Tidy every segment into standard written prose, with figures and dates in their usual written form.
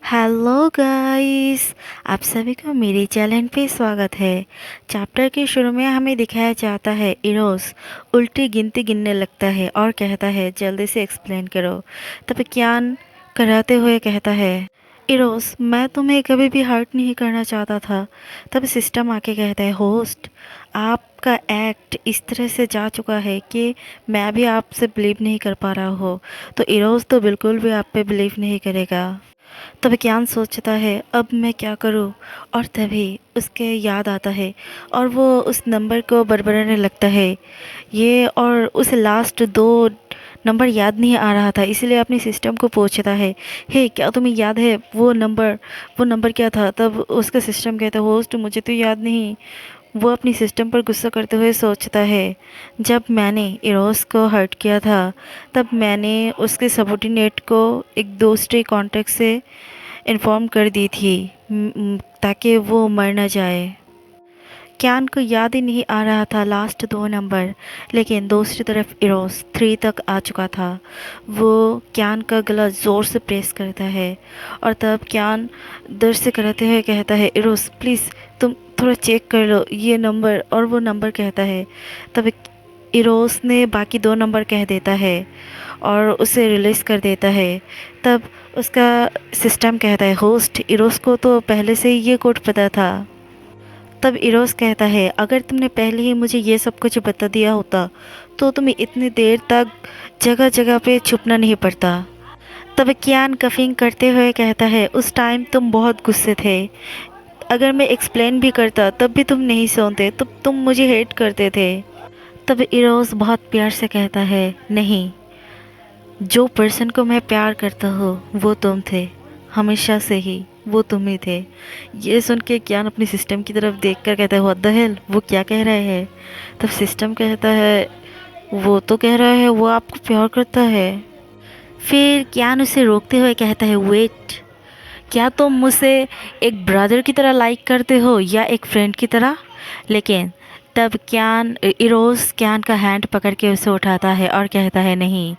Hello guys, आप सभी को मेरे चैनल पे स्वागत है। चैप्टर के शुरू में हमें दिखाया जाता है इरोस उल्टी गिनती गिनने लगता है और कहता है जल्दी से एक्सप्लेन करो। तब क्यान कराते हुए कहता है इरोस, मैं तुम्हें कभी भी हर्ट नहीं करना चाहता था। तब सिस्टम आके कहता है होस्ट, आपका एक्ट इस तरह से जा चुका है कि मैं भी आपसे बिलीव नहीं कर पा रहा हूँ। तो इरोस तो बिल्कुल भी आप पे बिलीव नहीं करेगा। तब ज्ञान सोचता है अब मैं क्या करूं, और तभी उसके याद आता है और वो उस नंबर को बड़बड़ाने लगता है। ये और उसे लास्ट दो नंबर याद नहीं आ रहा था, इसलिए अपने सिस्टम को पूछता है, हे क्या तुम्हें याद है वो नंबर क्या था। तब उसका सिस्टम कहता है होस्ट, मुझे तो याद नहीं। वो अपनी सिस्टम पर गुस्सा करते हुए सोचता है, जब मैंने इरोस को हर्ट किया था तब मैंने उसके सबॉर्डिनेट को एक दूसरे कॉन्टेक्ट से इन्फॉर्म कर दी थी ताकि वो मर न जाए। क्यान को याद ही नहीं आ रहा था लास्ट दो नंबर, लेकिन दूसरी तरफ इरोस 3 तक आ चुका था। वो क्यान का गला ज़ोर से प्रेस करता है और तब क्यान दर्द से कराते हुए कहता है इरोस प्लीज़ तुम थोड़ा चेक कर लो ये नंबर, और वो नंबर कहता है। तब इरोस ने बाकी दो नंबर कह देता है और उसे रिलीज़ कर देता है। तब उसका सिस्टम कहता है होस्ट, इरोस को तो पहले से ही ये कोड पता था। तब इरोस कहता है अगर तुमने पहले ही मुझे ये सब कुछ बता दिया होता तो तुम्हें इतनी देर तक जगह जगह पे छुपना नहीं पड़ता। तब कियान कफिंग करते हुए कहता है उस टाइम तुम बहुत गुस्से थे। अगर मैं एक्सप्लेन भी करता तब भी तुम नहीं सुनते, तब तुम मुझे हेट करते थे। तब इरोस बहुत प्यार से कहता है नहीं, जो पर्सन को मैं प्यार करता हूँ वो तुम थे, हमेशा से ही वो तुम ही थे। ये सुन के ज्ञान अपने सिस्टम की तरफ देख कर कहता है व्हाट द हेल, वो क्या कह रहे हैं। तब सिस्टम कहता है वो तो कह रहा है वो आपको प्यार करता है। फिर ज्ञान उसे रोकते हुए कहता है वेट, क्या तुम मुझसे एक ब्रदर की तरह लाइक करते हो या एक फ्रेंड की तरह। लेकिन तब ज्ञान इरोस ज्ञान का हैंड पकड़ के उसे उठाता है और कहता है नहीं,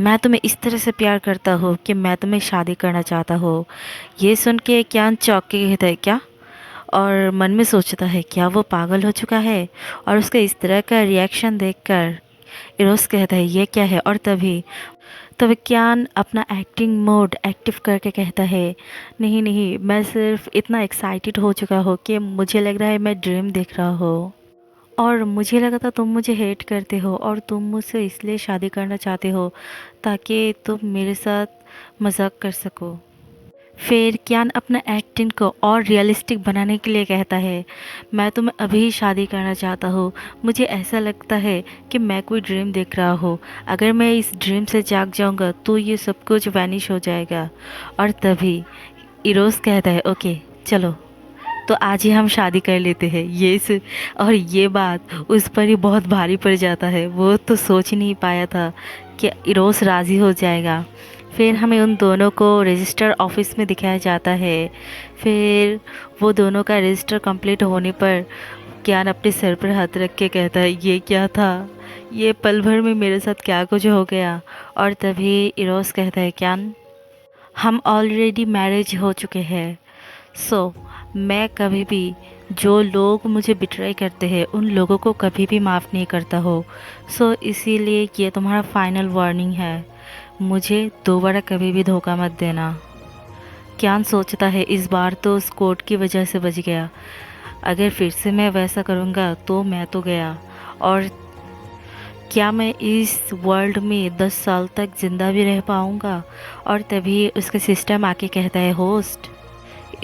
मैं तुम्हें इस तरह से प्यार करता हूँ कि मैं तुम्हें शादी करना चाहता हूँ। ये सुन के ज्ञान चौंक के कहता है क्या, और मन में सोचता है क्या वो पागल हो चुका है। और उसका इस तरह का रिएक्शन देखकर इरोस कहता है ये क्या है। और तभी तब ज्ञान अपना एक्टिंग मोड एक्टिव करके कहता है नहीं नहीं, मैं सिर्फ इतना एक्साइटेड हो चुका हूँ कि मुझे लग रहा है मैं ड्रीम देख रहा हूँ, और मुझे लगा था तुम मुझे हेट करते हो और तुम मुझसे इसलिए शादी करना चाहते हो ताकि तुम मेरे साथ मजाक कर सको। फिर क्यान अपना एक्टिंग को और रियलिस्टिक बनाने के लिए कहता है मैं तुम्हें अभी शादी करना चाहता हूँ। मुझे ऐसा लगता है कि मैं कोई ड्रीम देख रहा हूँ, अगर मैं इस ड्रीम से जाग जाऊँगा तो ये सब कुछ वैनिश हो जाएगा। और तभी इरोस कहता है ओके चलो, तो आज ही हम शादी कर लेते हैं। और ये बात उस पर ही बहुत भारी पड़ जाता है। वो तो सोच ही नहीं पाया था कि इरोस राज़ी हो जाएगा। फिर हमें उन दोनों को रजिस्टर ऑफिस में दिखाया जाता है। फिर वो दोनों का रजिस्टर कंप्लीट होने पर ज्ञान अपने सर पर हाथ रख के कहता है ये क्या था, ये पल भर में मेरे साथ क्या कुछ हो गया। और तभी इरोस कहता है ज्ञान, हम ऑलरेडी मैरिज हो चुके हैं, सो मैं कभी भी जो लोग मुझे बिट्रे करते हैं उन लोगों को कभी भी माफ़ नहीं करता हो। सो इसीलिए ये तुम्हारा फाइनल वार्निंग है, मुझे दोबारा कभी भी धोखा मत देना। क्यान सोचता है इस बार तो उस कोर्ट की वजह से बच गया, अगर फिर से मैं वैसा करूँगा तो मैं तो गया, और क्या मैं इस वर्ल्ड में 10 साल तक ज़िंदा भी रह पाऊँगा। और तभी उसका सिस्टम आके कहता है होस्ट,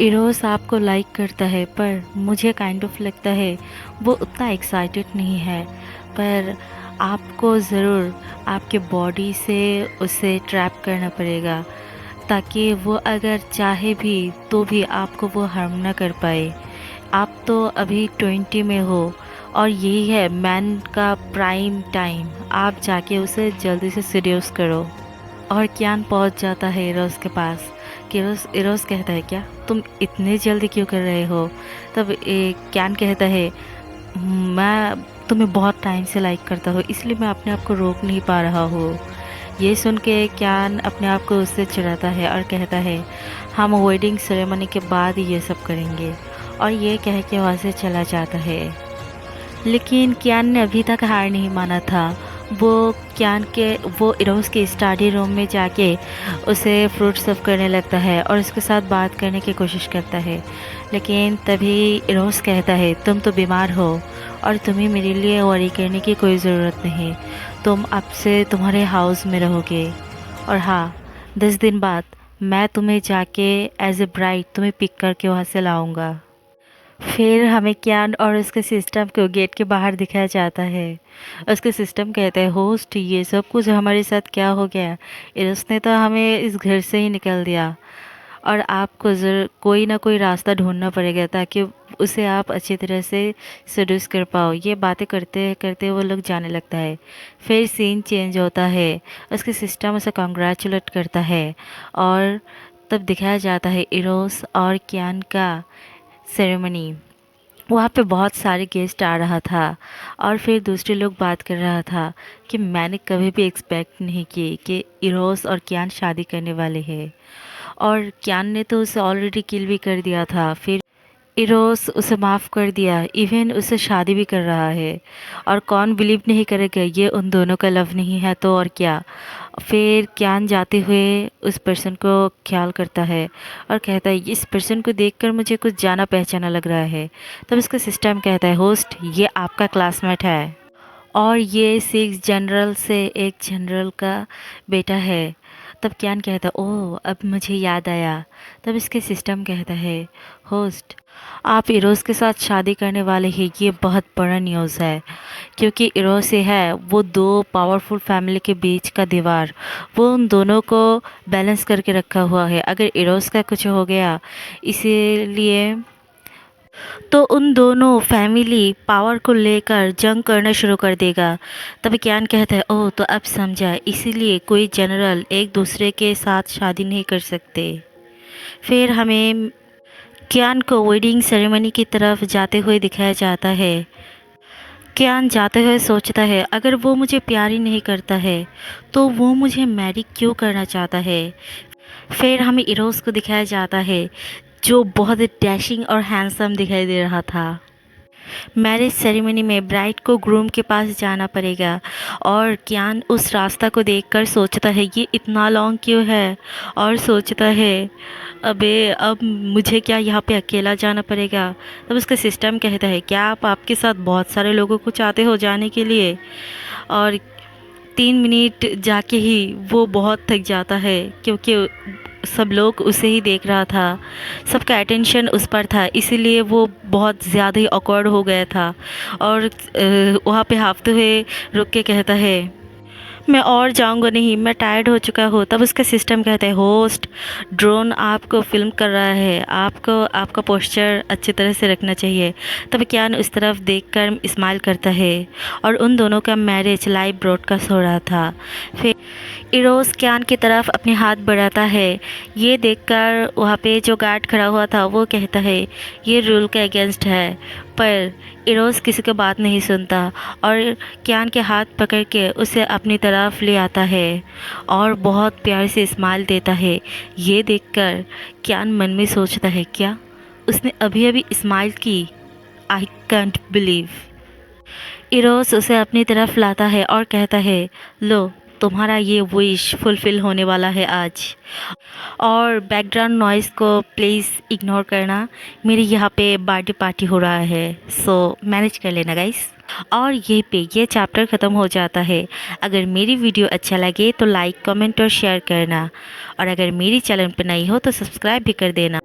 इरोस आपको लाइक करता है पर मुझे काइंड ऑफ लगता है वो उतना एक्साइटेड नहीं है, पर आपको ज़रूर आपके बॉडी से उसे ट्रैप करना पड़ेगा ताकि वो अगर चाहे भी तो भी आपको वो हार्म ना कर पाए। आप तो अभी 20 में हो और यही है मैन का प्राइम टाइम, आप जाके उसे जल्दी से सीरियस करो। और क्यान पहुंच जाता है इरोस के पास। इरोस कहता है क्या तुम इतने जल्दी क्यों कर रहे हो। तब क्यान कहता है मैं तुम्हें बहुत टाइम से लाइक करता हूँ, इसलिए मैं अपने आप को रोक नहीं पा रहा हूँ। ये सुन के क्यान अपने आप को उससे चिढ़ाता है और कहता है हम वेडिंग सेरेमनी के बाद ये सब करेंगे। और ये कह के वहाँ से चला जाता है। लेकिन कियान ने अभी तक हार नहीं माना था। वो इरोस के स्टडी रूम में जाके उसे फ्रूट सर्व करने लगता है और उसके साथ बात करने की कोशिश करता है। लेकिन तभी इरोस कहता है, तुम तो बीमार हो और तुम्हें मेरे लिए वरी करने की कोई ज़रूरत नहीं। तुम अब से तुम्हारे हाउस में रहोगे और हाँ, 10 दिन बाद मैं तुम्हें जाके एज ए ब्राइड तुम्हें पिक करके वहाँ से लाऊंगा। फिर हमें क्यान और उसके सिस्टम को गेट के बाहर दिखाया जाता है। उसके सिस्टम कहते हैं, होस्ट ये सब कुछ हमारे साथ क्या हो गया? उसने तो हमें इस घर से ही निकल दिया और आपको कोई ना कोई रास्ता ढूंढना पड़ेगा ताकि उसे आप अच्छी तरह से सेड्यूस कर पाओ। ये बातें करते करते वो लोग जाने लगता है। फिर सीन चेंज होता है। उसके सिस्टम उसे कॉन्ग्रेचुलेट करता है और तब दिखाया जाता है इरोस और क्यान का सेरेमनी। वहाँ पे बहुत सारे गेस्ट आ रहा था और फिर दूसरे लोग बात कर रहा था कि मैंने कभी भी एक्सपेक्ट नहीं की कि इरोस और क्यान शादी करने वाले हैं। और क्यान ने तो उसे ऑलरेडी किल भी कर दिया था। फिर इरोस उसे माफ़ कर दिया, इवन उसे शादी भी कर रहा है। और कौन बिलीव नहीं करेगा ये उन दोनों का लव नहीं है तो और क्या। फिर क्यान जाते हुए उस पर्सन को ख्याल करता है और कहता है, इस पर्सन को देखकर मुझे कुछ जाना पहचाना लग रहा है। तब उसका सिस्टम कहता है, होस्ट ये आपका क्लासमेट है और ये 6 जनरल से एक जनरल का बेटा है। तब क्यान कहता, ओह अब मुझे याद आया। तब इसके सिस्टम कहता है, होस्ट आप इरोस के साथ शादी करने वाले हैं, ये बहुत बड़ा न्यूज़ है। क्योंकि इरोस से है वो 2 पावरफुल फैमिली के बीच का दीवार, वो उन दोनों को बैलेंस करके रखा हुआ है। अगर इरोस का कुछ हो गया इसीलिए तो उन दोनों फैमिली पावर को लेकर जंग करना शुरू कर देगा। तभी क्यान कहता है, ओह तो अब समझा, इसीलिए कोई जनरल एक दूसरे के साथ शादी नहीं कर सकते। फिर हमें क्यान को वेडिंग सेरेमनी की तरफ जाते हुए दिखाया जाता है। क्यान जाते हुए सोचता है, अगर वो मुझे प्यार ही नहीं करता है तो वो मुझे मैरी क्यों करना चाहता है। फिर हमें इरोस को दिखाया जाता है जो बहुत डैशिंग और हैंडसम दिखाई दे रहा था। मैरिज सेरेमनी में ब्राइड को ग्रूम के पास जाना पड़ेगा और क्यान उस रास्ता को देखकर सोचता है ये इतना लॉन्ग क्यों है और सोचता है अबे अब मुझे क्या यहाँ पे अकेला जाना पड़ेगा। तब उसका सिस्टम कहता है, क्या आप आपके साथ बहुत सारे लोगों को चाहते हो जाने के लिए। और 3 मिनट जाके ही वो बहुत थक जाता है क्योंकि सब लोग उसे ही देख रहा था, सबका अटेंशन उस पर था, इसीलिए वो बहुत ज़्यादा ही ऑकवर्ड हो गया था। और वहाँ पे हाँफते हुए रुक के कहता है, मैं और जाऊंगा नहीं, मैं टायर्ड हो चुका हूँ। तब उसका सिस्टम कहता है, होस्ट ड्रोन आपको फिल्म कर रहा है, आपको आपका पोस्चर अच्छी तरह से रखना चाहिए। तब क्यान उस तरफ देखकर स्माइल करता है और उन दोनों का मैरिज लाइव ब्रॉडकास्ट हो रहा था। फिर इरोस क्यान की तरफ अपने हाथ बढ़ाता है। ये देखकर वहाँ पे जो गार्ड खड़ा हुआ था वो कहता है ये रूल के अगेंस्ट है, पर इरोस किसी की बात नहीं सुनता और क्यान के हाथ पकड़ के उसे अपनी तरफ ले आता है और बहुत प्यार से स्माइल देता है। ये देखकर क्यान मन में सोचता है, क्या उसने अभी अभी स्माइल की? I can't believe. इरोस उसे अपनी तरफ लाता है और कहता है, लो तुम्हारा ये विश फुलफ़िल होने वाला है आज। और बैकग्राउंड नॉइज़ को प्लीज़ इग्नोर करना, मेरे यहाँ पे बर्थडे पार्टी हो रहा है, सो मैनेज कर लेना गाइस। और यहीं पे ये चैप्टर ख़त्म हो जाता है। अगर मेरी वीडियो अच्छा लगे तो लाइक कमेंट और शेयर करना और अगर मेरी चैनल पर नई हो तो सब्सक्राइब भी कर देना।